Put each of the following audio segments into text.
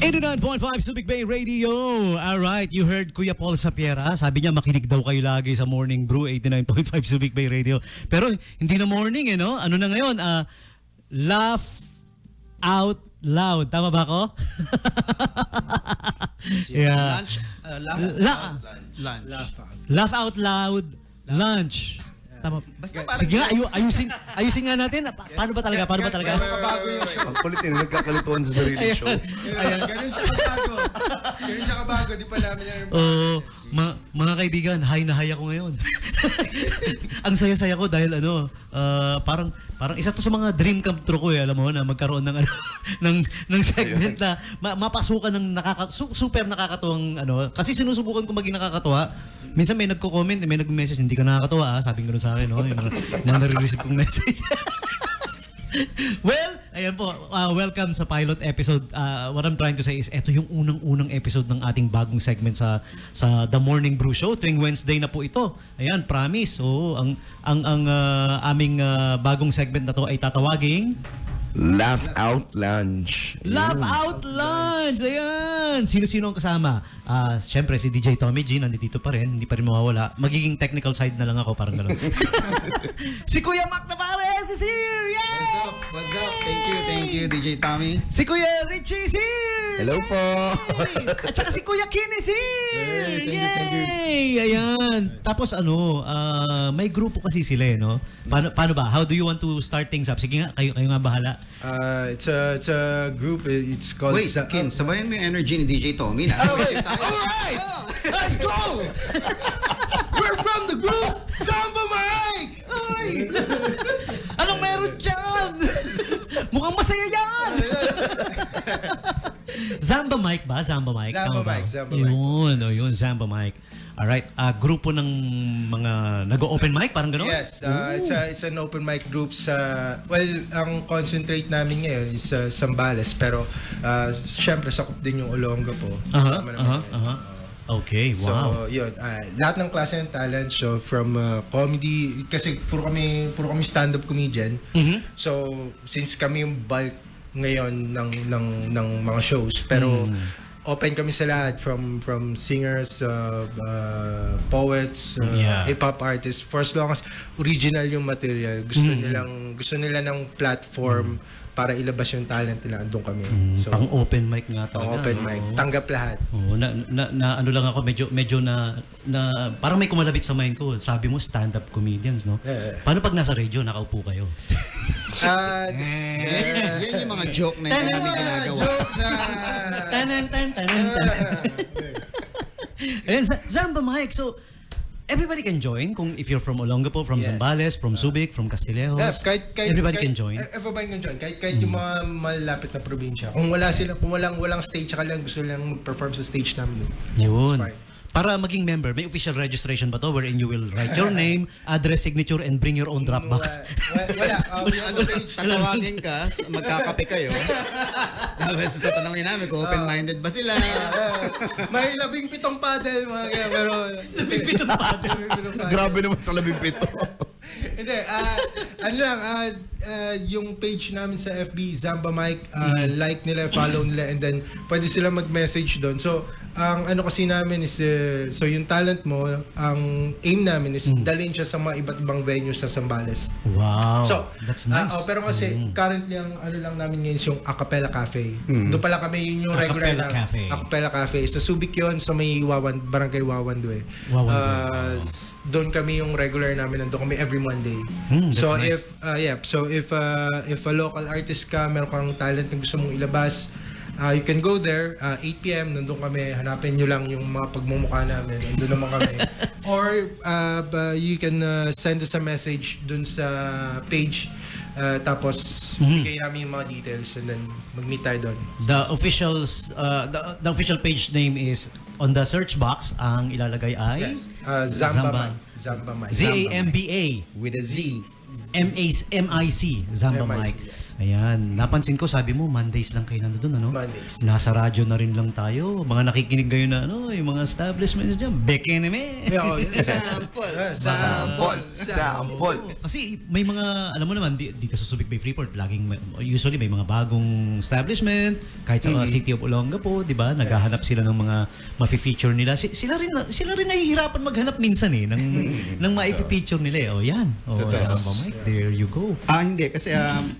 89.5 Subic Bay Radio. Alright, you heard Kuya Paul Sapiera. Sabi niya makinig daw kayo lagi sa Morning Brew, 89.5 Subic Bay Radio. Pero hindi na morning no? Ano na ngayon? Laugh out loud. Tama ba ako? Yeah. Lunch, Laugh out loud lunch. Tama. Basta sige nga, ayusin nga natin. Paano ba talaga? Bago yung show. Ang kulit nila, nagkakalituan sa sarili show. Ayan. Ganun siya kabago. Di pa namin yan. Mga kaibigan, high na high ako ngayon. Ang saya-saya ko dahil parang isa to sa mga dream come true ko alam mo na magkaroon ng ng segment na mapasukan ng super nakakatuwang kasi sinusubukan ko maging nakakatuwa. Minsan may nagko-comment, may nag-message, hindi ka nakakatuwa sabi ng sa akin, yung mga nare-receive kong message. Well, ayan po, welcome sa pilot episode. What I'm trying to say is, ito yung unang-unang episode ng ating bagong segment sa The Morning Brew Show. Tuwing Wednesday na po ito. Ayan, promise. So, ang aming bagong segment na to ay tatawaging Laugh Out Lunch. Laugh Out Lunch! Ayan! Sino-sino ang kasama? Siyempre, si DJ Tommy G, nandito pa rin. Hindi pa rin mawawala. Magiging technical side na lang ako, parang gano'n. Si Kuya Mac Navarez is here! Yay! What's up? Thank you, DJ Tommy. Si Kuya Richie is here! Hello po! At saka si Kuya Kin is here! Thank you. Ayan. Tapos may grupo kasi sila no? Paano ba? How do you want to start things up? Sige nga, kayo nga bahala. It's a group. It's called... Wait, Kim, sabayan mo yung energy ni DJ Tommy na. Alright! Let's go! We're from the group Samba Mike! Anong meron dyan? Mukhang masaya yan! Zamba Mike ba? Zamba Mike? Zamba Tama ba? Mike, Zamba Mike. Yun, Zamba Mike. Alright, grupo ng mga nag-open mic, parang gano'n? Yes, it's an open mic group sa... Well, ang concentrate namin ngayon is Zambales, pero syempre sakop din yung Olongapo. Okay, wow. So, yun. Lahat ng klase ng talent. So, from comedy, kasi puro kami stand-up comedian. So, since kami yung bulk ngayon ng mga shows, pero open kami sa lahat, from singers, poets, hip-hop artists, for as long as original yung material. Gusto nila ng platform para ilabas yung talent nila, andun kami. So, pang open mic nga talaga. Pang open mic. Tanggap lahat. Ano lang ako, medyo na parang may kumalabit sa mind ko. Sabi mo, stand-up comedians, no? Paano pag nasa radio, nakaupo kayo? Yan yung mga joke na hindi namin ginagawa. Ayan, Zamba Mike. So, everybody can join. If you're from Olongapo, from Zambales, from Subic, from Castillejos, everybody can join. Everybody can join. Kahit yung mga malapit na probinsya. Kung walang stage, saka lang gusto lang perform sa stage namin. Yun. Para maging member, may official registration ba to wherein you will write your name, address, signature, and bring your own Dropbox? Wala. Tatawagin ka, magkakape kayo. Tapos tatanungin namin kung open-minded ba sila. May 17 paddle, mga kaya, pero... 17 paddle. Grabe naman sa 17. Hindi, yung page namin sa FB, Zamba Mike, like nila, follow nila, and then pwede sila mag-message doon. So, ang kasi namin is, so yung talent mo, ang aim namin is dalhin siya sa mga iba't ibang venues sa Zambales. Wow, so, that's nice. Pero kasi, currently, ang lang namin ngayon is yung Acapella Cafe. Doon pala kami, yun yung regular na Cafe. Acapella Cafe. Sa Subic yun, sa may Barangay Wawandwe. Doon kami yung regular namin, nandun kami every Monday. So nice. If a local artist ka, meron kang talent na gusto mong ilabas, you can go there, 8 PM, nandun kami, hanapin nyo lang yung mga pagmumukha namin, nandun naman kami. Or you can send us a message dun sa page, tapos bigay namin yung mga details, and then mag-meet tayo dun. The official page name is, on the search box, ang ilalagay ay... Yes, Zamba Mike. Z-A-M-B-A. With a Z. M-A-M-I-C. Zamba Mike. Yes. Ayan. Napansin ko, sabi mo, Mondays lang kayo nandun, ano? Mondays. Nasa radyo na rin lang tayo. Mga nakikinig kayo na, ano, yung mga establishments dyan. Beke na me. Yeah, oh, Sample. Kasi may mga, alam mo naman, dito sa Subic Bay Freeport, usually may mga bagong establishment, kahit sa City of Olongapo, di ba? Naghahanap sila ng mga mafe-feature nila. Sila rin nahihirapan maghanap minsan ng ma-feature nila. O yan. O, Zamba Mike, there you go. Hindi. Kasi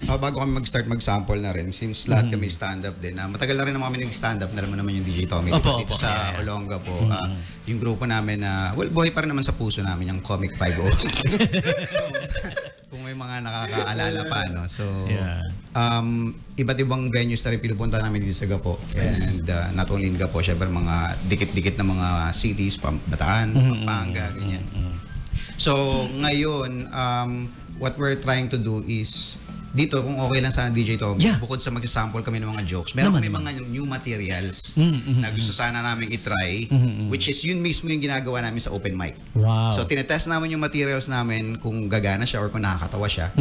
bago kami mag-start mag-sample na rin, since lahat kami stand-up din, matagal na rin naman kami nag-stand-up, alam mo naman yung DJ Tommy. Dito sa Olongapo, yung grupo namin na, buhay pa rin naman sa puso namin, yung Comic 5 Kung may mga nakakaalala pa, no? So, iba't ibang venues na rin pinupunta namin dito sa Gapo. And not only in Gapo, syempre mga dikit-dikit na mga cities, Bataan, Pampanga, ganyan. So, ngayon, what we're trying to do is, dito, kung okay lang sana DJ Tommy, bukod sa mag-sample kami ng mga jokes, meron kami mga new materials na gusto sana namin itry, which is yun mismo yung ginagawa namin sa open mic. Wow. So, tinetest namin yung materials namin kung gagana siya or kung nakakatawa siya.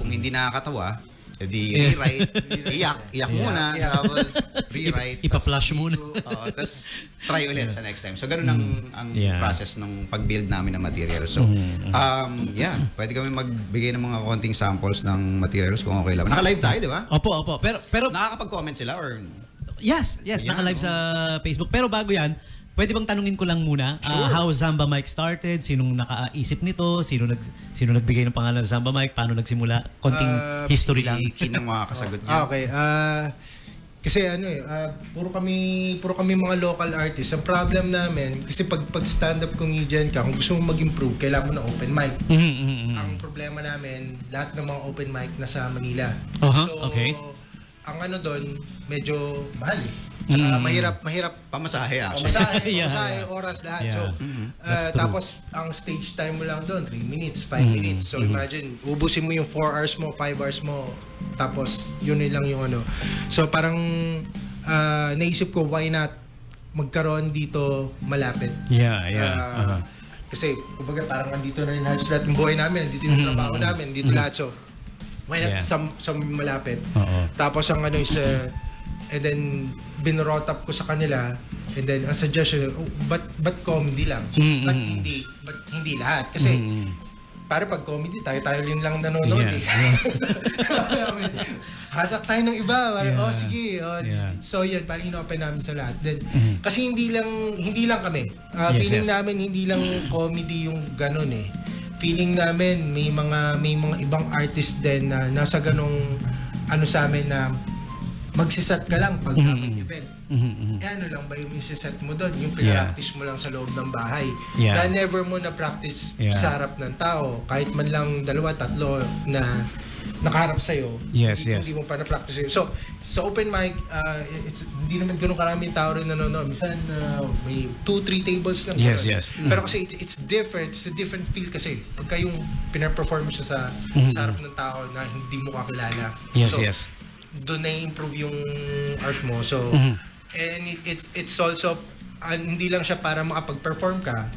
Kung hindi nakakatawa, edi rewrite, iyak muna, tapos rewrite. Ipa-flush muna. Tapos try ulit sa next time. So, ganun ang process ng pag-build namin ng material. So, pwede kami magbigay ng mga konting samples ng materials kung okay lang. Naka-live tayo, di ba? Opo. Pero Nakakapag-comment sila or... Yes, naka-live sa Facebook. Pero bago yan, pwede bang tanungin ko lang muna, how Zamba Mike started? Sinong nakaisip nito? Sino nagbigay ng pangalan sa Zamba Mike? Paano nagsimula? Konting history lang. Kinang makakasagot niya. Okay. Kasi puro kami mga local artists. Ang problem namin, kasi pag stand-up comedian ka, kung gusto mo mag-improve, kailangan mo ng open mic. Ang problema namin, lahat ng mga open mic nasa Manila. So, ang doon, medyo mahal eh. Tsaka mahirap Pamasahe actually. pamasahe, oras lahat. So, tapos ang stage time mo lang doon, 3 minutes, 5 minutes. So imagine, ubusin mo yung 4 hours mo, 5 hours mo, tapos yun lang yung So parang naisip ko, why not magkaroon dito malapit? Kasi, kumbaga, parang andito na rin halos lahat ng buhay namin, andito yung trabaho namin, andito lahat. So, why not sa malapit? Tapos ang is, and then binrot up ko sa kanila, and then ang suggestion, but comedy lang? But hindi lahat? Kasi, para pag comedy, tayo lang nanonood eh. Hatak tayo ng iba, sige. So yan, parang in-open namin sa lahat. Then, kasi hindi lang kami. Feeling namin, hindi lang comedy yung ganun eh. Feeling namin may mga ibang artist din na nasa ganong sa amin na magsisat ka lang pag may event. Lang ba yung set mo doon? Yung pinractice mo lang sa loob ng bahay. Na never mo na-practice sa harap ng tao. Kahit man lang 2, 3 na nakaharap sa'yo. Hindi mo pa na-practice sa'yo. So, sa open mic, hindi naman ganun karaming tao rin nanonood. Minsan, may 2-3 tables lang. Pero kasi it's different. It's a different feel kasi. Pagka yung pinaperform siya sa harap ng tao na hindi mo kakilala. Doon na-improve yung art mo. So, and it's also, hindi lang siya para makapag-perform ka.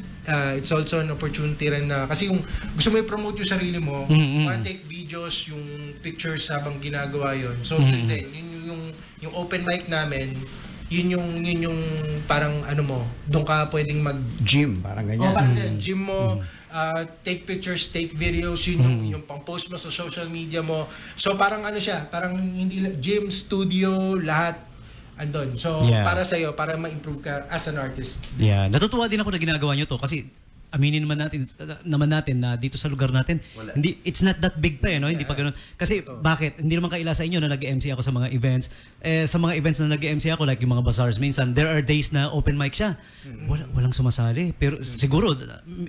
It's also an opportunity rin na, kasi yung gusto mo i-promote yung sarili mo, take videos, yung pictures habang ginagawa yon. So, yun din. Yung open mic namin, yun yung parang doon ka pwedeng gym, parang ganyan. Parang gym mo, take pictures, take videos, yun yung pang-post mo sa social media mo. So parang siya, parang hindi gym, studio, lahat andun. So para sa'yo, para ma-improve ka as an artist. Natutuwa din ako na ginagawa nyo to kasi aminin naman natin na dito sa lugar natin, it's not that big pa no? Hindi pa ganoon. Kasi bakit? Hindi naman kaila sa inyo na nag-MC ako sa mga events. Sa mga events na nag-MC ako, like yung mga bazaars, minsan there are days na open mic siya. Walang sumasali. Pero siguro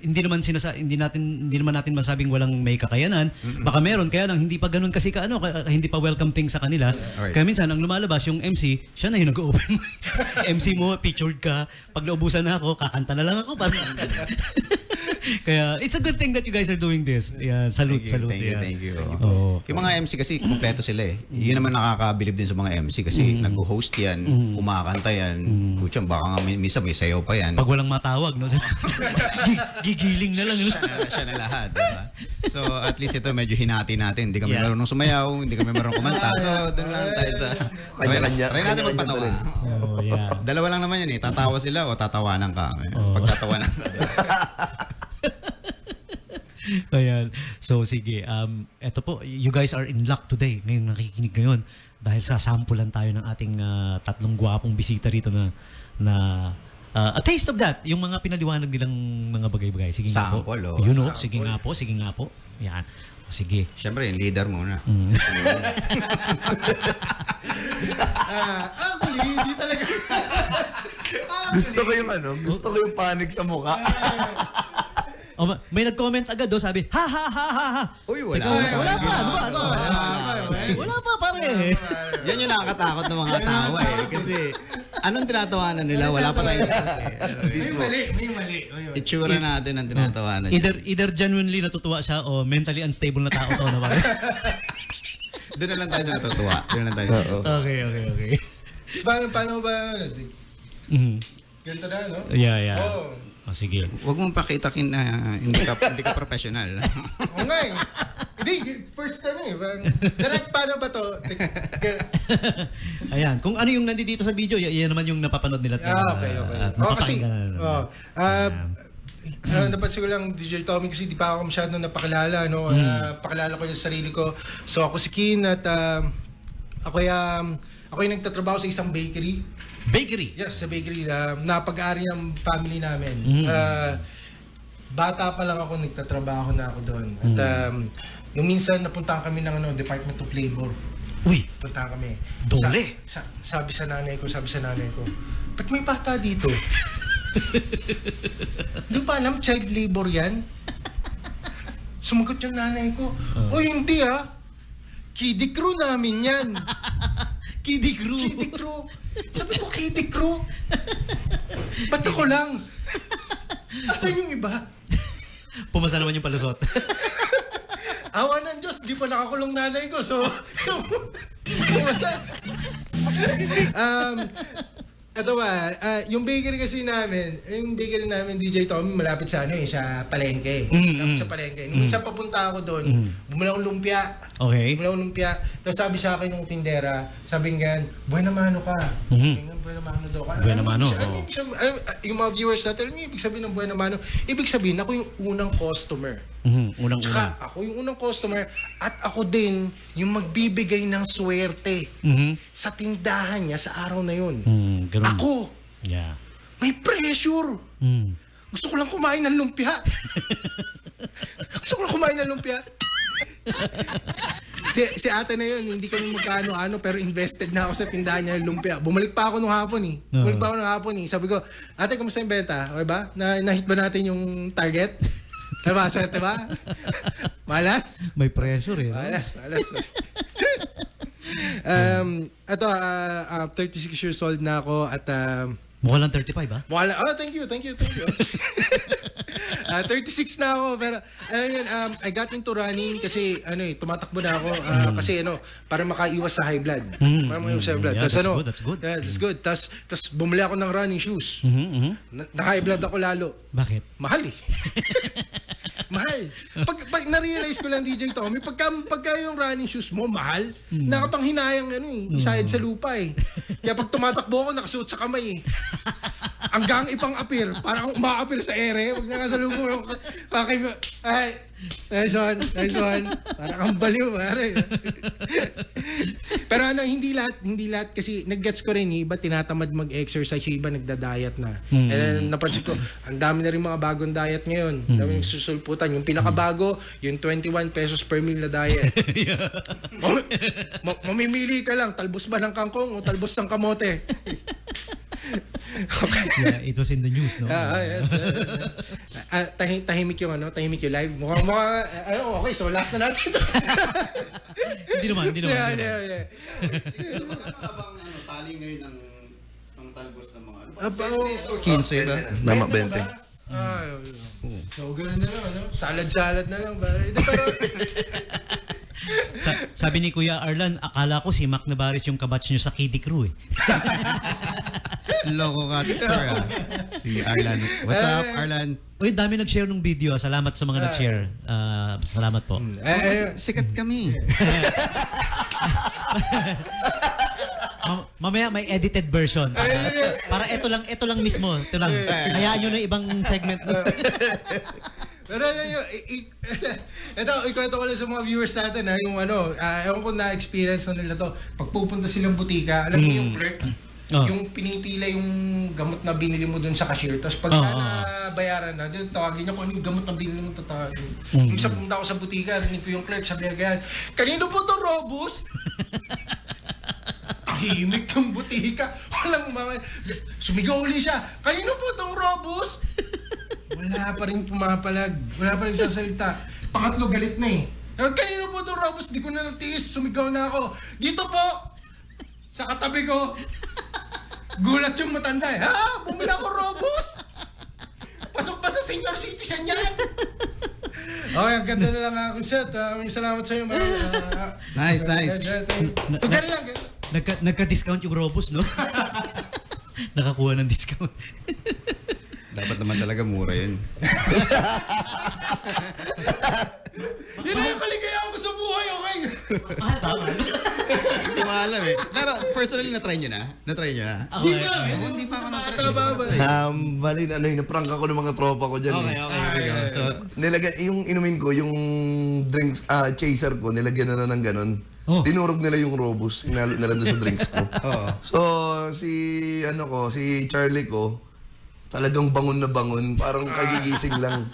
hindi naman natin masabing walang may kakayanan. Baka meron, kaya lang hindi pa ganoon kasi hindi pa welcome thing sa kanila. Kaya minsan ang lumalabas yung MC, siya na yung nag-open mic. MC mo, pictured ka. Pag naubusan na ako, kakanta na lang ako. Kaya it's a good thing that you guys are doing this. Yeah, salute. Thank you. Oh. Yung mga MC kasi, kompleto sila eh. Yun naman nakakabilib din sa mga MC kasi nag-host yan, kumakanta yan, kutsang baka nga minsan may sayaw pa yan. Pag walang matawag, no? Gigiling na lang. No? Siya na lahat. Diba? So at least ito medyo hinati natin. Hindi kami marunong sumayaw, hindi kami marunong kumanta. So doon lang tayo sa... Try natin magpatawa. Oh, yeah. Dalawa lang naman yan eh. Tatawa sila o tatawanan ka. Pag tatawanan ka. Ayan. So sige, eto po, you guys are in luck today. Ngayon nakikinig ngayon dahil sasampulan tayo ng ating tatlong gwapong bisita rito na a taste of that, yung mga pinaliwanag nilang mga bagay-bagay. Sige nga po. Sample, You know, sige nga po. Yan. Sige. Siyempre, yung leader muna. Actually, hindi talaga. Gusto ko yung panic sa mukha. Oh, may nag-comments agad sabi, ha ha ha ha ha. Uy, wala. Wala pa. Wala pa, pare. Yan yung nakakatakot ng mga tao eh. Kasi anong tinatawanan nila? Wala pa tayong May mali. itsura natin ang tinatawanan. Either genuinely natutuwa siya o mentally unstable na tao to na pare. Doon na lang tayo sa natutuwa. Okay. Paano ba? Ganito na, no? Yeah. Oh. Oh, sige. Huwag mong pakitakin na hindi ka professional. Oo nga eh. Hindi, first time eh. Direct, paano ba to? Ayan, kung ano yung nandito sa video, yan naman yung napapanood nila. Okay. At napapakinggan na. Napansin ko lang, DJ Tommy, kasi di pa ako masyado napakilala, no? Pakilala ko yung sarili ko. So ako si Kin at ako yung nagtatrabaho sa isang bakery. Bakery? Yes, sa bakery. Napag-ari ng family namin. Bata pa lang ako, nagtatrabaho na ako doon. At nung minsan, napuntahan kami ng Department of Labor. Uy! Puntahan kami. Dole! Sabi sa nanay ko, ba't may bata dito? Di pa alam, child labor yan? Sumagot yung nanay ko, hindi kiddie crew namin yan. Kiddie crew. Sabi ko, kiddie crew? Ba't ako lang? Asan yung iba? Pumasa naman yung palusot. Awa ng Diyos, di pa nakakulong nanay ko. So, pumasa. Ito ba, yung bakery kasi namin, DJ Tommy, malapit sa sa palengke. Malapit sa palengke. Nung minsan papunta ako doon, bumula akong lumpia. Okay. Bumula akong lumpia. Tapos sabi sa akin ng tindera, sabi nga, buena mano ka. Buena mano daw ka. Buena mano. Yung mga viewers natin, ano yung ibig sabihin ng buena mano? Ibig sabihin, ako yung unang customer. Tsaka ako yung unang customer at ako din yung magbibigay ng swerte sa tindahan niya sa araw na yun. Ganun. Ako, Yeah. may pressure. Gusto ko lang kumain ng lumpia. Si ate na yun, hindi kami magkano-ano pero invested na ako sa tindahan niya ng lumpia. Bumalik pa ako nung hapon eh. Sabi ko, ate, kamusta yung benta? Okay ba? Na-hit ba natin yung target? Diba? Swerte ba? Malas? May pressure eh. Malas. Ito, 36 years old na ako at Mukha lang 35 ba? thank you. 36 na ako pero I got into running kasi tumatakbo na ako kasi para makaiwas sa high blood. Yeah, that's good. Yeah, that's good. Tas bumili ako ng running shoes. Na-high blood ako lalo. Bakit? Mahal eh. Mahal. Pag na-realize ko lang, DJ Tommy, pagka yung running shoes mo, mahal, nakapanghinayang isayad sa lupa eh. Kaya pag tumatakbo ako, nakasuot sa kamay eh. Hanggang ipang-apir, parang uma-apir sa ere, huwag na nga sa lupa. Ay, nice one. Parang ang baliw, pare. Pero hindi lahat kasi nag-gets ko rin, iba tinatamad mag-exercise, iba nagda-diet na. And napansin ko, ang dami na rin mga bagong diet ngayon. Dami nagsusulputan. Yung pinakabago, yung 21 pesos per meal na diet. Mamimili ka lang, talbos ba ng kangkong o talbos ng kamote? Okay. Yeah, it was in the news, no? Yes. Tahimik yung live. Mukhang okay, so last na natin. Hindi naman. Yeah. Habang tali ngayon ng talbos ng mga 15 ba? Tama, 20. So, gano'n na lang, ano? Salad-salad na lang. Pero, Sabi ni Kuya Arlan, akala ko si Mac Navarez yung kabatch nyo sa Kiddie Crew eh. Loko ka, sir. Si Arlan. What's up, Arlan? Uy, dami nag-share ng video. Salamat sa mga nag-share. Salamat po. Sikat kami. Mamaya may edited version. Para ito lang mismo. Ito lang. Hayaan nyo na ibang segment. Pero alam nyo, ito, ikwento ko lang sa mga viewers natin, ha, yung ano, ewan ko na-experience na nila to. Pag pupunta silang butika, alam mo yung clerk, yung pinipila yung gamot na binili mo dun sa cashier. Tapos pag nabayaran na, tawagin niya kung ano yung gamot na binili mo, tatawagin. Minsan pumunta ako sa butika, rinig ko yung clerk, sabi niya, kanino po to Robus? Tahimik yung butika. Walang mga... Sumigaw uli siya. Kanino po tong Robus? Wala pa rin pumapalag. Wala pa rin sasalita. Pangatlo, galit na eh. Kanino po tong Robus? Di ko na natiis. Sumigaw na ako. Dito po! Sa katabi ko. Gulat yung matanda eh. Ha? Bumili ako Robus? Pasok ba sa senior citizen yan? Okay, ang ganda na lang akong set. Salamat sa iyo. Nice. So, ganun lang. Nagka-discount yung Robus, no? Nakakuha ng discount. Dapat naman talaga mura yun. Yun na yung kaligayahan ko sa buhay, okay? Hindi mo alam eh. Pero personally, na-try nyo na? Hindi pa ako na-try. Bali, prank ako ng mga tropa ko dyan. Okay. So, Nilagyan, yung inumin ko, yung drinks, chaser ko, nilagyan na ng ganon. Dinurog nila yung Robus, inalo nila doon sa drinks ko. So, si Charlie ko, talagang bangon na bangon, parang kagigising lang.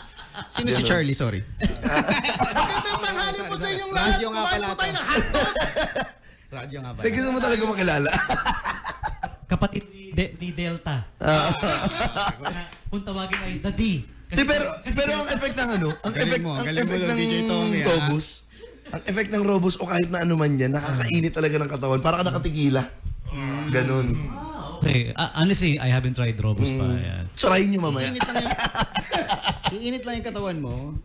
sino si Charlie? Sorry. Magandang tanghali po sa inyong lahat. Radyo nga pala Kumain po tayo ng hotdog. Radyo nga ba? Gusto mo talaga makilala. Kapatid ni Delta. Kung tawagin ay The D. Pero ang effect ng ang effect ng DJ Tommy, Robus, ang effect ng Robus o kahit na ano man yan, nakakainit talaga ng katawan, para ka nakatigila. Ganon. Okay, honestly, I haven't tried Robus pa. Yan. Try nyo mamaya. Iinit lang yung katawan mo.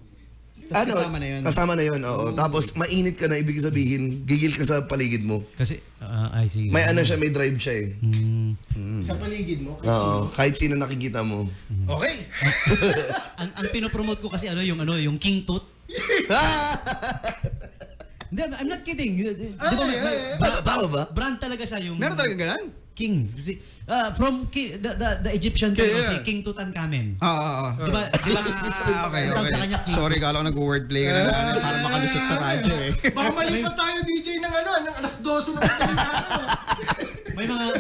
Tapos kasama na yun. Kasama na yun, oo. Tapos mainit ka na, ibig sabihin, gigil ka sa paligid mo. Kasi, I see. May siya, may drive siya eh. Sa paligid mo. Oo, kahit sino nakikita mo. Okay. ang pinopromote ko kasi yung King Tooth. Hindi, I'm not kidding. Di ba, Tao ba? brand talaga siya yung... Meron talaga ganun? King. From the Egyptian si King Tutankhamen. Di ba? Okay. Sorry, kala ko nag-wordplay ka na para makalusot sa radyo eh. Baka malipat tayo DJ ng alas 12 ng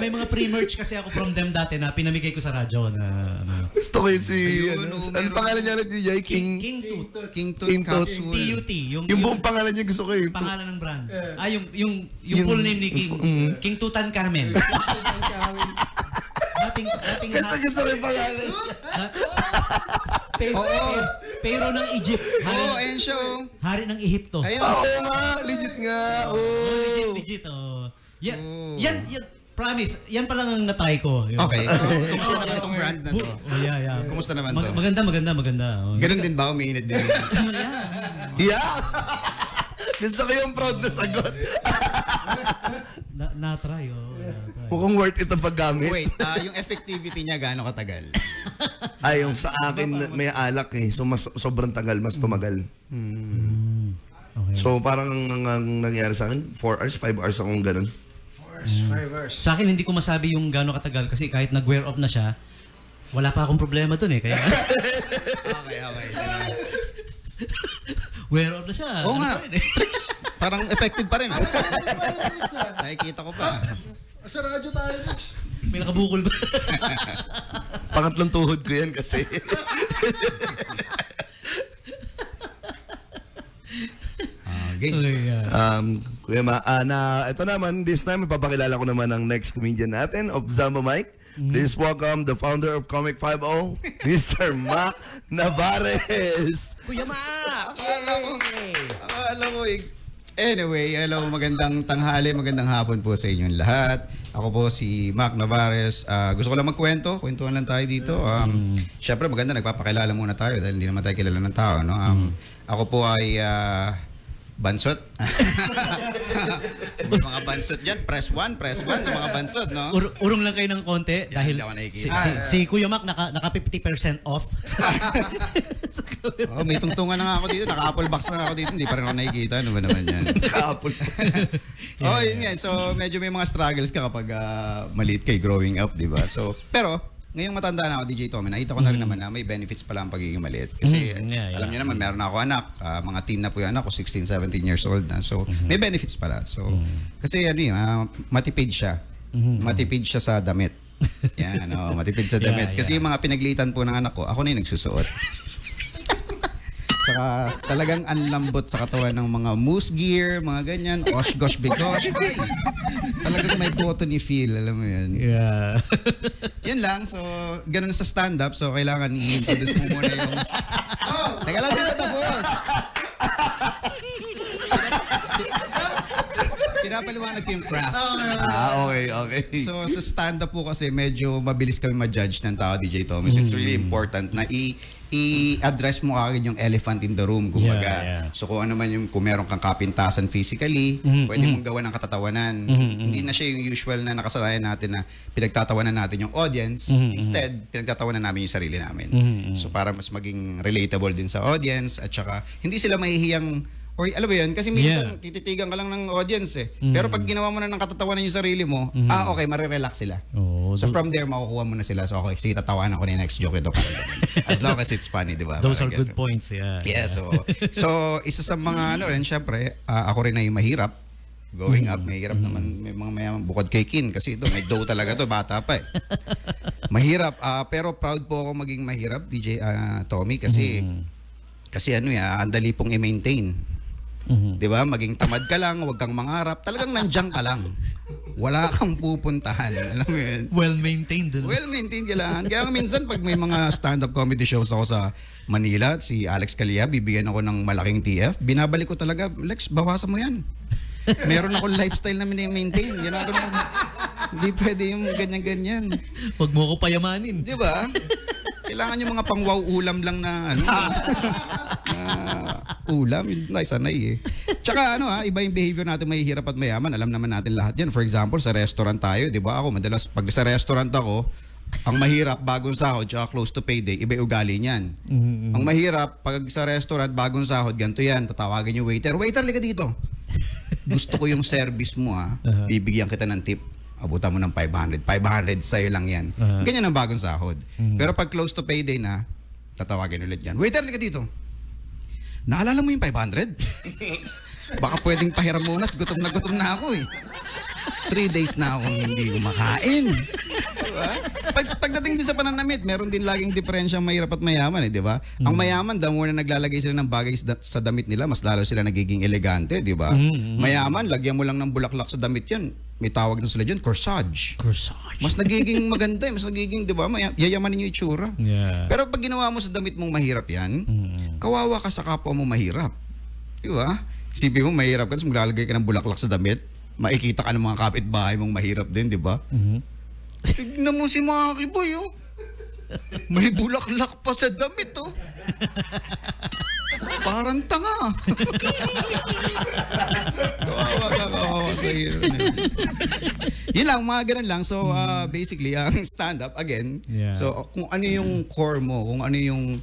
May mga pre-merch kasi ako from them dati na pinamigay ko sa radyo na Gusto ko ano pangalan niya ulit DJ? King Tooth. King Tooth Capsule. TUT. Yung buong pangalan niya gusto ko yun. Pangalan ng brand. Yung full name ni King. King Tutankhamen. dating Gusto ko yung pangalan. Pero ng Egypt. Ensyo. Hari ng Ehipto. Oo nga, legit nga. Legit. Yan, promise. Yan pa lang ang na-try ko. Okay. Kumusta naman itong brand na to? Yeah. Kumusta naman to? Maganda. Ganun din ba? Umiinit din. Yeah! Gusto ko yung proud na sagot. Na-try. Mukhang worth it ang paggamit. Wait, yung effectivity niya gaano katagal? Yung sa akin may alak eh. So sobrang tagal, mas tumagal. Okay. So parang ang nangyari sa akin, 4 hours, 5 hours akong ganun. 5 hours. Sa akin hindi ko masabi yung gaano katagal kasi kahit nag-wear off na siya, wala pa akong problema dun eh. Kaya Okay. wear off na siya. Oo nga. Pa rin eh. Tricks. Parang effective pa rin. Nakikita ko pa. Sa radyo tayo. May nakabukol ba? Pangatlong tuhod ko yan kasi. Kuya Ma, ito naman, this time, ipapakilala ko naman ang next comedian natin of Zamba Mike. Please welcome the founder of Comic 5-0, Mr. Mac Navarez. Kuya Mac! Alam mo, anyway, hello, magandang tanghali, magandang hapon po sa inyong lahat. Ako po si Mac Navarez. Gusto ko lang magkwento. Kwentuhan lang tayo dito. Siyempre maganda, nagpapakilala muna tayo dahil hindi naman tayo kilala ng tao. No? Ako po ay bansot. May mga bansot dyan. Press 1 sa mga bansot, no? Urong lang kayo ng konti dahil hindi ako nakikita. si Kuya Mac naka 50% off. May tungtungan na nga ako dito. Naka-apple box na ako dito. Hindi pa rin ako nakikita. Ano ba naman yan? Naka-apple. Yun yan. So, medyo may mga struggles ka kapag maliit kay growing up, di ba? So, pero, ngayong matanda na ako, DJ Tommy, nakita ko na rin naman na may benefits pala ang pagiging maliit. Kasi alam niyo naman, meron na ako anak. Mga teen na po yung anak ko, 16, 17 years old na. So, may benefits pala. So, kasi matipid siya. Matipid siya sa damit. Yan, matipid sa damit. Kasi yung mga pinaglitan po ng anak ko, ako na yung nagsusuot. Saka talagang anlambot sa katawan ng mga moose gear, mga ganyan, osh gosh bigosh. Talagang may botany feel, alam mo yan. Yeah. Yan lang, so ganun sa stand-up, so kailangan i-introduce mo muna yung... Teka lang, di ba tapos? Pinapaliwanag ko yung craft. Okay. So sa stand-up po kasi medyo mabilis kami ma-judge ng tao, DJ Thomas. It's really important na i-address mo agad yung elephant in the room, kumbaga. Yeah. So kung ano man yung, kung meron kang kapintasan physically, pwede mong gawa ng katatawanan. Hindi na siya yung usual na nakasanayan natin na pinagtatawanan natin yung audience. Instead, pinagtatawanan namin yung sarili namin. So para mas maging relatable din sa audience at saka hindi sila mahihiyang. Or alam mo yun, kasi minsan tititigan ka lang ng audience eh. Pero pag ginawa mo na ng katatawanan yung sarili mo, okay, marirelax sila. So from there, makukuha mo na sila. So okay, sige, tatawanan ko na yung next joke ito. As long as it's funny, di ba? Those are good points, yeah. Yeah, so isa sa mga rin, syempre, ako rin ay mahirap. Growing up, mahirap naman, may mga mayaman, bukod kay Kin, kasi ito, may dough talaga to, bata pa eh. Mahirap, pero proud po ako maging mahirap, DJ Tommy, kasi ang dali pong i-maintain. Di ba? Maging tamad ka lang, huwag kang mangarap. Talagang nandiyan ka lang. Wala kang pupuntahan. Alam mo yun? Well-maintained. Well-maintained ka lang. Kaya minsan pag may mga stand-up comedy shows ako sa Manila, si Alex Calia, bibigyan ako ng malaking TF, binabalik ko talaga, Lex, bawasan mo yan. Meron ako lifestyle na mini-maintain. Ginagawa mo. Hindi pwede yung ganyan-ganyan. Huwag mo ko payamanin. Di ba? Kailangan yung mga pang-wow ulam lang na ulam, yun na sanay eh. Tsaka iba yung behavior natin, mahihirap at mayaman. Alam naman natin lahat yan. For example, sa restaurant tayo, di ba? Ako, madalas, pag sa restaurant ako, ang mahirap, bagong sahod, tsaka close to payday, iba yung ugali niyan. Ang mahirap, pag sa restaurant, bagong sahod, ganito yan, tatawagin yung waiter. Waiter, liga dito. Gusto ko yung service mo bibigyan kita ng tip. Abutan mo ng 500. 500 sa'yo lang yan. Ganyan ang bagong sahod. Pero pag close to payday na, tatawagin ulit yan. Waiter, liga dito. Naalala mo yung 500? Baka pwedeng pahiram muna at gutom na ako eh. 3 days na akong hindi kumakain. Diba? Pagdating din sa pananamit, meron din laging diferensya ang mahirap at mayaman eh, di ba? Ang mayaman, the more na naglalagay sila ng bagay sa damit nila, mas lalo sila nagiging elegante, di ba? Mayaman, lagyan mo lang ng bulaklak sa damit yan. May tawag na sila dyan, corsage. Mas nagiging maganda, mas nagiging, di ba? Yayamanin yung itsura. Yeah. Pero pag ginawa mo sa damit mong mahirap yan, kawawa ka sa kapwa mo mahirap. Di ba? Isipin mo, mahirap ka, tapos maglalagay ka ng bulaklak sa damit, makikita ka ng mga kapitbahay mong mahirap din, di ba? Tignan mo si Maki Boy, oh. May bulaklak pa sa damit, oh. Parang tanga. Kawawa sa yun lang, mga ganun lang. So, basically, ang stand-up, again, so, kung ano yung core mo, kung ano yung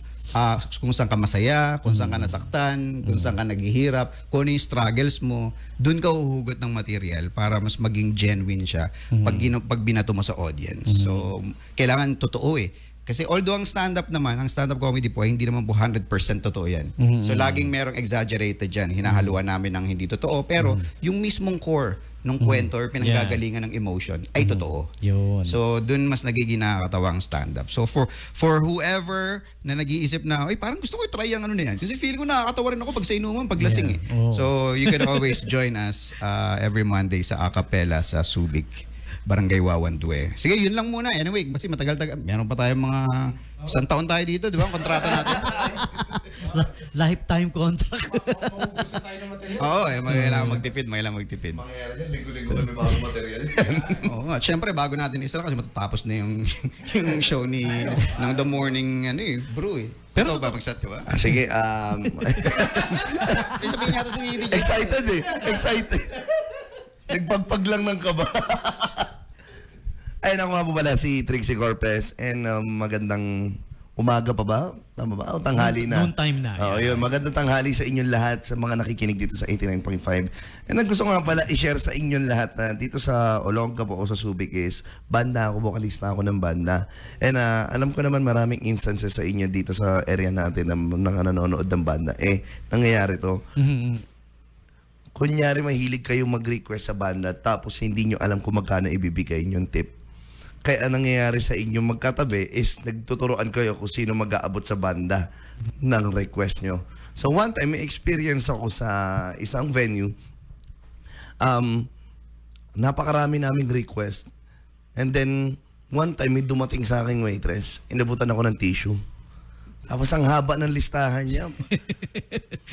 kung saan ka masaya, kung saan ka nasaktan, kung saan ka naghihirap, kung ano yung struggles mo, dun ka huhugot ng material para mas maging genuine siya pag binato mo sa audience. So, kailangan totoo eh. Kasi although ang stand-up naman, ang stand-up comedy po, hindi naman po 100% totoo yan. So, laging merong exaggerated dyan. Hinahaluan namin ng hindi totoo. Pero, yung mismong core ng kwento or pinanggagalingan ng emotion ay totoo. Yun. So, dun mas nagiging nakakatawa ang stand-up. So, for whoever na nag-iisip na, ay, parang gusto ko i-try ang ano na yan. Kasi feeling ko nakakatawa rin ako pag sa inuman, pag lasing eh. So, you can always join us every Monday sa Acapella sa Subic, Barangay Wawan 2. Sige, yun lang muna. Anyway, kasi matagal-tagal. Meron pa tayong mga isang taon tayo dito, di ba? Ang kontrata natin. Lifetime contract. Maubos na tayo ng material. Oo, kailangan magtipid, Mangyayari dyan, linggo-linggo kami bago material. Oo nga, syempre bago natin isara kasi matatapos na yung show ng The Morning Brew eh. Pero babagsak ka ba? Sige, Sabihin yata si DJ. Excited. Nagpagpag lang ng kaba. Ayun ako nga po pala, si Trixie Corpez. And magandang umaga pa ba? Tama ba? O tanghali na? Noon time na. Oo, yun. Magandang tanghali sa inyong lahat, sa mga nakikinig dito sa 89.5. And gusto ko nga pala i-share sa inyong lahat na dito sa Olonga po o sa Subic is banda ako, vokalista ako ng banda. And alam ko naman maraming instances sa inyo dito sa area natin na nanonood ng banda. Nangyayari to. Kunyari mahilig kayong mag-request sa banda tapos hindi nyo alam kung magkano ibibigay yung tip. Kaya ang nangyayari sa inyong magkatabi is nagtuturoan kayo kung sino mag-aabot sa banda ng request nyo. So one time, may experience ako sa isang venue. Napakarami naming request. And then, one time, may dumating sa aking waitress. Inabutan ako ng tissue. Tapos ang haba ng listahan niya.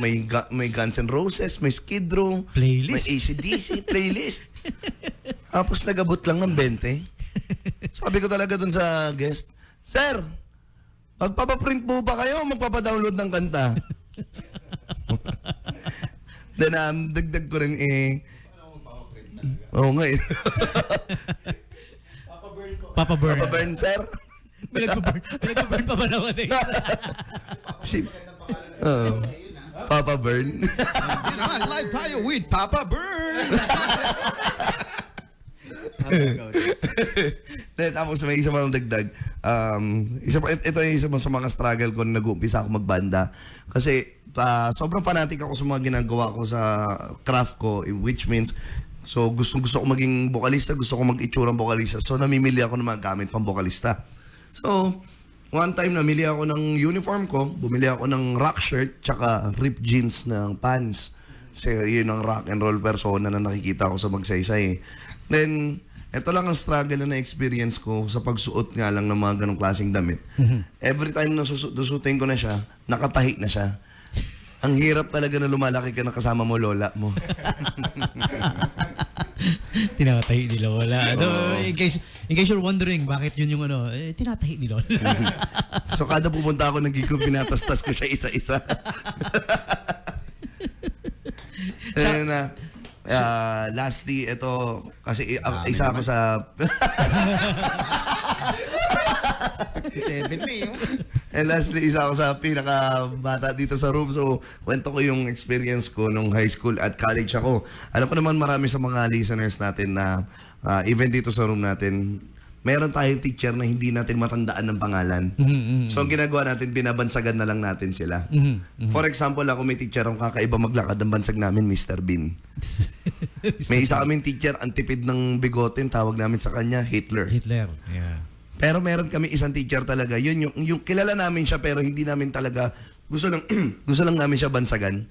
May Guns N' Roses, may Skid Row, Playlist. may AC/DC, playlist. Tapos nagabot lang ng 20. Sabi ko talaga dun sa guest, Sir, magpapaprint po ba kayo o magpapadownload ng kanta? Then dagdag ko rin oo nga eh. Papa Papaburn, sir. Pinag-burn pa ba naman eh? Papa Burn. Live tayo with Papa Burn! Tapos may isa pa ng dagdag. Ito yung isa sa mga struggle ko na nag-uumpisa ako magbanda. Kasi sobrang fanatic ako sa mga ginagawa ko sa craft ko, which means so gusto ko maging bokalista, gusto ko mag-itsurang bokalista. So namimili ako ng mga gamit pang bokalista. So one time namili ako ng uniform ko, bumili ako ng rock shirt tsaka ripped jeans ng pants. Kasi yun ang rock and roll persona na nakikita ko sa magsaysay. Then ito lang ang struggle na na-experience ko sa pagsuot nga lang ng mga ganong klaseng damit. Every time na susutin ko na siya, nakatahi na siya. Ang hirap talaga na lumalaki ka na kasama mo lola mo. Tinatahi ni Lola. In case you're wondering, bakit yun yung tinatahi ni Lola. So kada pupunta ako ng gig ko, pinatastas ko siya isa-isa. And lastly, ito, kasi isa ako sa... And lastly, isa ako sa pinaka-bata dito sa room. So, kwento ko yung experience ko nung high school at college ako. Alam ko naman marami sa mga listeners natin na even dito sa room natin, meron tayong teacher na hindi natin matandaan ng pangalan. So, ang ginagawa natin, binabansagan na lang natin sila. For example, ako may teacher ang kakaiba maglakad ng bansag namin, Mr. Bean. May isa kaming teacher, ang tipid ng bigotin, tawag namin sa kanya, Hitler. Yeah. Pero meron kami isang teacher talaga. Yun yung kilala namin siya pero hindi namin talaga gusto lang namin siya bansagan.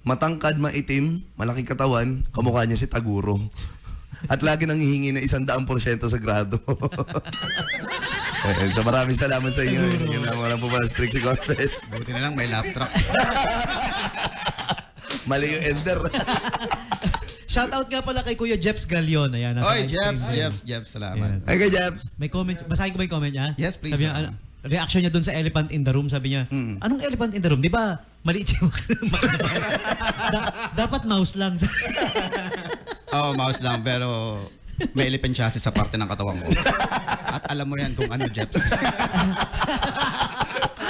Matangkad, maitim, malaking katawan, kamukha niya si Taguro. At lagi nang hihingi na 100% sa grado. So maraming salamat sa inyo. Yun ang walang po pala Trixie Corpez. Buti na lang may laugh track. Mali yung ender. Shoutout nga pala kay Kuya Jeps Galion. Ayan, nasa Oy, live stream. Jeps, salamat. Ay, kay Jeps. May comment. Basahin ko ba yung comment niya? Yes, please. Sabi niya, reaction niya dun sa elephant in the room. Sabi niya, anong elephant in the room? Di ba maliit yung dapat mouse lang. Oo, mouse lang, pero may elephant chassis sa parte ng katawan ko. At alam mo yan kung ano, Jeps.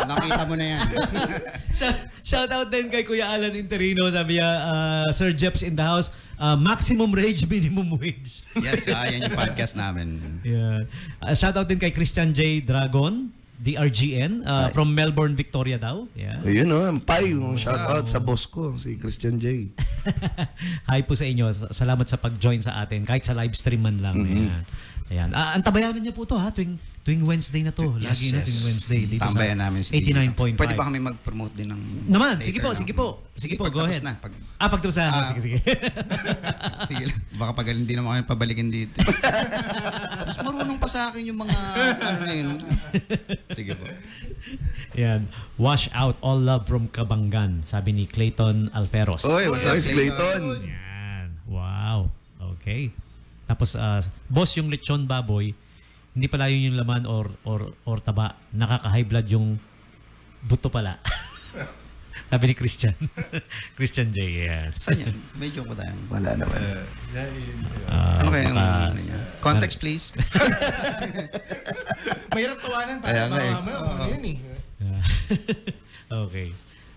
Nakita mo na yan. Shoutout din kay Kuya Alan Interino. Sabi niya, Sir Jeps in the house, maximum rage, minimum wage. Yes, yan yung podcast namin. Yeah. Shoutout din kay Christian J. Dragon, DRGN, from Melbourne, Victoria daw. Yeah. Ayun Pai, shoutout sa boss ko, si Christian J. Hi po sa inyo. Salamat sa pag-join sa atin, kahit sa live stream man lang. Yeah. Ayan. Antabayanan niyo po to ha, tuwing Wednesday na to. Lagi na tuwing Wednesday dito Tambayan sa namin si 89.5. Pwede ba kami mag-promote din ng... Naman, sige po, go ahead. Na, pagtapos na. Sige. Sige lang. Baka pagaling din naman kami pabalikin dito. Mas marunong pa sa akin yung mga ano na yun. Sige po. Yan. Wash out all love from Kabanggan, sabi ni Clayton Alferos. Oy, what's up, Clayton? Yan. Wow. Okay. Tapos, boss, yung lechon baboy, hindi pala yun yung laman or taba. Nakaka-high blood yung buto pala. Sabi ni Christian. Christian J. Yeah. Saan yan? Medyo ko tayo. Wala naman. Ano kaya yung ano niya? Context please. Mahirap tawanan para mamaya. Yun eh. Okay.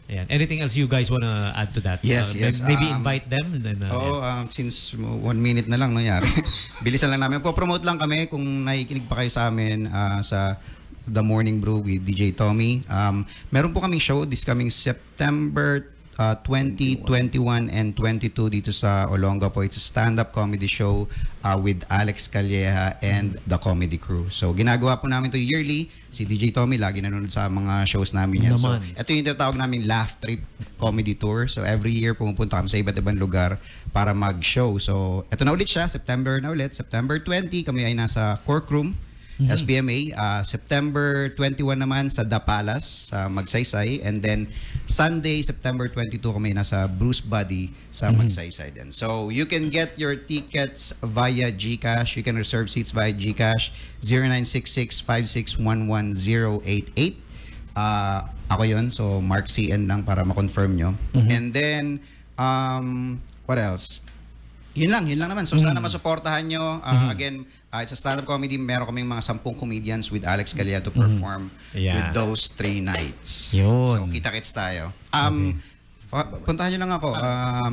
Ayan. Anything else you guys wanna add to that? Yes. Maybe invite them. And then, since 1 minute na lang nangyari. Bilisan lang namin. Po-promote lang kami kung nakikinig pa kayo sa amin sa The Morning Brew with DJ Tommy. Meron po kaming show this coming September 20, 21, and 22 dito sa Olongapo. It's a stand-up comedy show with Alex Calleja and the Comedy Crew. So, ginagawa po namin to yearly. Si DJ Tommy lagi nanonood sa mga shows namin yan. So, ito yung tinatawag namin Laugh Trip Comedy Tour. So, every year pumupunta kami sa iba't ibang lugar para mag-show. So, ito na ulit siya. September na ulit. September 20, kami ay nasa Cork Room. SBMA, September 21 naman sa The Palace sa Magsaysay, and then Sunday, September 22 kami nasa Bruce Buddy sa Magsaysay din. So you can get your tickets via GCash, you can reserve seats via GCash 0966-5611-088. Ako yun, so Mark CN lang para ma-confirm nyo. And then, what else? Yun lang naman. So sana masuportahan nyo. Again, it's a stand-up comedy. Meron kaming mga 10 comedians with Alex Calleja to perform with those 3 nights. Yun. So kita-kits tayo. Puntahan nyo lang ako,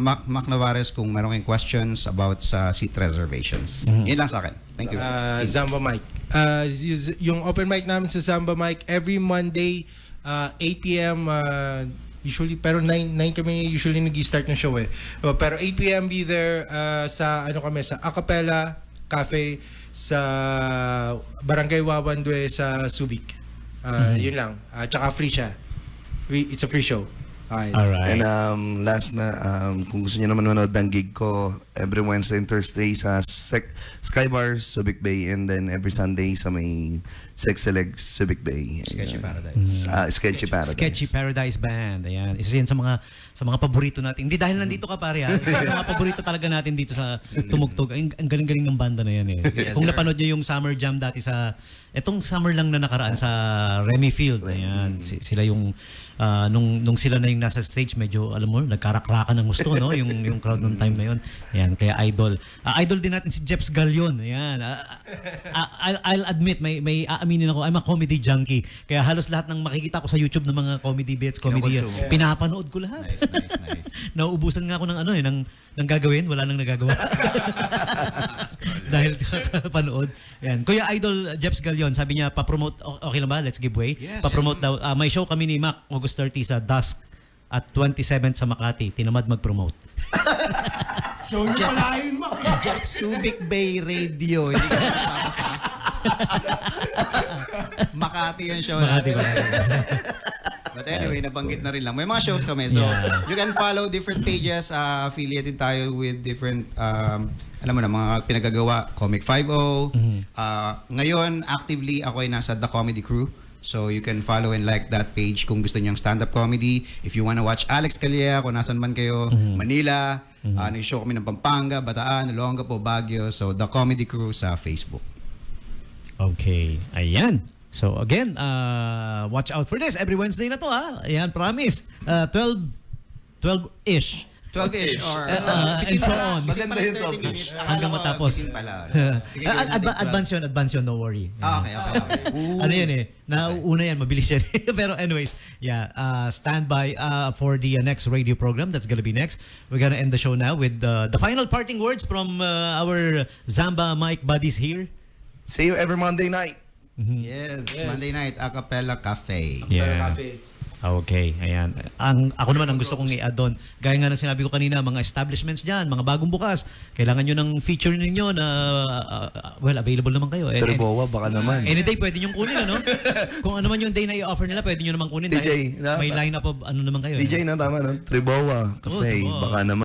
Mac Navares, kung meron kayong questions about sa seat reservations. Yun lang sa akin. Thank you. Zamba Mic. Yung open mic namin sa Zamba Mic, every Monday, 8 p.m., usually, pero 9 kami usually nag-start ng show eh. Pero 8 p.m. be there sa sa Acapella Cafe sa Barangay Wawandwe sa Subic. Yun lang. Tsaka free siya. It's a free show. Alright. And last na, kung gusto niyo naman manood ng gig ko, every Wednesday and Thursday sa Sky Bars, Subic Bay, and then every Sunday sa may Sexy Legs, Subic Bay. Sketchy Paradise. Sketchy Paradise. Sketchy Paradise Band. Ayan. Isa yan sa mga paborito natin. Hindi dahil nandito ka pare ha. Isa sa mga paborito talaga natin dito sa Tumugtog. Ang galing-galing ng banda na yan eh. Yes, kung sir. napanood nyo yung Summer Jam dati etong summer lang na nakaraan sa Remy Field. Ayan. Sila yung nung sila na yung nasa stage, medyo alam mo, nagkarakrakan ng gusto, no? yung crowd nung time na yun. Ayan, kaya idol. Idol din natin si Jeps Galion. Ayan. I'll admit, may aaminin ako, I'm a comedy junkie. Kaya halos lahat ng makikita ko sa YouTube ng mga comedy bits, comedy, pinapanood ko lahat. Nice. Nauubusan nga ako ng gagawin, wala nang nagagawa. Dahil kakapanood. Ayan. Kuya Idol Jeps Galion, sabi niya, pa-promote, okay lang ba? Let's give way. Yes, Pa-promote daw. May show kami ni Mac, August 30 sa Dusk at 27 sa Makati. Tinamad mag-promote. Show nyo pala yun, Mac. Subic Bay Radio. Hindi ka kasama sa Makati yung show natin. But anyway, nabanggit na rin lang. May mga shows kami. So, you can follow different pages. Affiliated tayo with different, alam mo na, mga pinagagawa. Comic 5-0. Ngayon, actively, ako ay nasa The Comedy Crew. So, you can follow and like that page kung gusto niyang stand-up comedy. If you wanna watch Alex Calleja, kung nasan man kayo, Manila, nag-show kami ng Pampanga, Bataan, Olongapo, Baguio. So, The Comedy Crew sa Facebook. Okay. Ayan. So again, watch out for this. Every Wednesday na to ha. Ayan, promise. 12-ish. 12-ish or and so on. Maganda yung 30 topic. minutes. Hanggang matapos. Sige, Advance yun, don't worry. Okay. Ano yun eh, nauna yan, mabilis yan. Pero anyways, stand by for the next radio program. That's gonna be next. We're gonna end the show now with the final parting words from our Zamba Mic buddies here. See you every Monday night. Yes, Monday night, Acapella Cafe. Yeah. Cafe. Okay, ayan. Ako naman ang gusto kong i-add doon. Gaya nga ng sinabi ko kanina, mga establishments dyan, mga bagong bukas, kailangan nyo ng feature ninyo na, available naman kayo. Triboa, baka naman. Any day, pwede nyo kunin, ano? Kung ano man yung day na i-offer nila, pwede nyo naman kunin. DJ, may lineup of ano naman kayo. DJ na, tama, no? Triboa, cafe, Triboa. baka naman.